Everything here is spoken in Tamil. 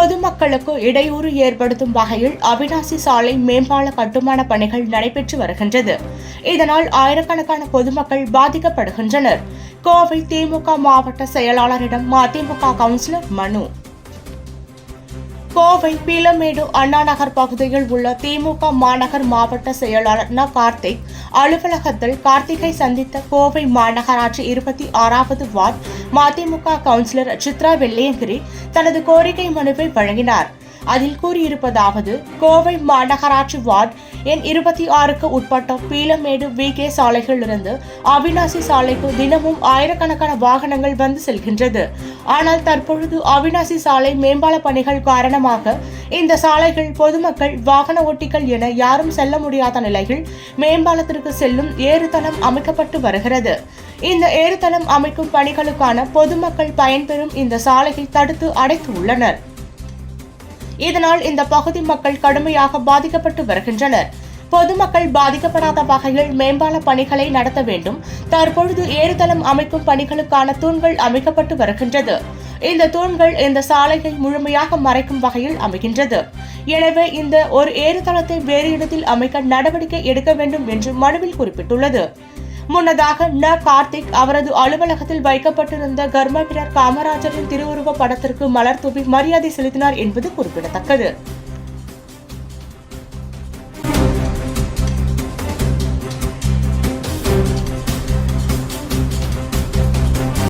பொதுமக்களுக்கு இடையூறு ஏற்படுத்தும் வகையில் அவிநாசி சாலை மேம்பால கட்டுமான பணிகள் நடைபெற்று வருகின்றது. இதனால் ஆயிரக்கணக்கான பொதுமக்கள் பாதிக்கப்படுகின்றனர். கோவை திமுக மாவட்ட செயலாளரிடம் மதிமுக கவுன்சிலர் மனு. கோவை பீளமேடு அண்ணா நகர் பகுதியில் உள்ள திமுக மாநகர் மாவட்ட செயலாளர் கார்த்திக் அலுவலகத்தில் கார்த்திகை சந்தித்த கோவை மாநகராட்சி 26வது வார்டு மதிமுக கவுன்சிலர் சித்ரா வெள்ளையங்கிரி தனது கோரிக்கை மனுவை வழங்கினார். அதில் கூறியிருப்பதாவது: கோவை மாநகராட்சி வார்டு எண் 26க்கு உட்பட்ட பீளமேடு VK சாலைகளிலிருந்து அவிநாசி சாலைக்கு தினமும் ஆயிரக்கணக்கான வாகனங்கள் வந்து செல்கின்றது. ஆனால் தற்பொழுது அவிநாசி சாலை மேம்பால பணிகள் காரணமாக இந்த சாலைகள் பொதுமக்கள், வாகன ஓட்டிகள் என யாரும் செல்ல முடியாத நிலையில் மேம்பாலத்திற்கு செல்லும் ஏறுதளம் அமைக்கப்பட்டு வருகிறது. இந்த ஏறுதளம் அமைக்கும் பணிகளுக்கான பொதுமக்கள் பயன்பெறும் இந்த சாலையை தடுத்து அடைத்து உள்ளனர். இதனால் இந்த பகுதி மக்கள் கடுமையாக பாதிக்கப்பட்டு வருகின்றனர். பொதுமக்கள் பாதிக்கப்படாத வகையில் மேம்பால பணிகளை நடத்த வேண்டும். தற்பொழுது ஏறுதளம் அமைக்கும் பணிகளுக்கான தூண்கள் அமைக்கப்பட்டு வருகின்றது. இந்த தூண்கள் இந்த சாலையை முழுமையாக மறைக்கும் வகையில் அமைகின்றது. எனவே இந்த ஒரு ஏறுதளத்தை வேறு இடத்தில் அமைக்க நடவடிக்கை எடுக்க வேண்டும் என்று மனுவில் குறிப்பிட்டுள்ளது. முன்னதாக கார்த்திக் அவரது அலுவலகத்தில் வைக்கப்பட்டிருந்த கர்ம வீரர் காமராஜரின் திருவுருவ படத்திற்கு மலர் தூவி மரியாதை செலுத்தினார் என்பது குறிப்பிடத்தக்கது.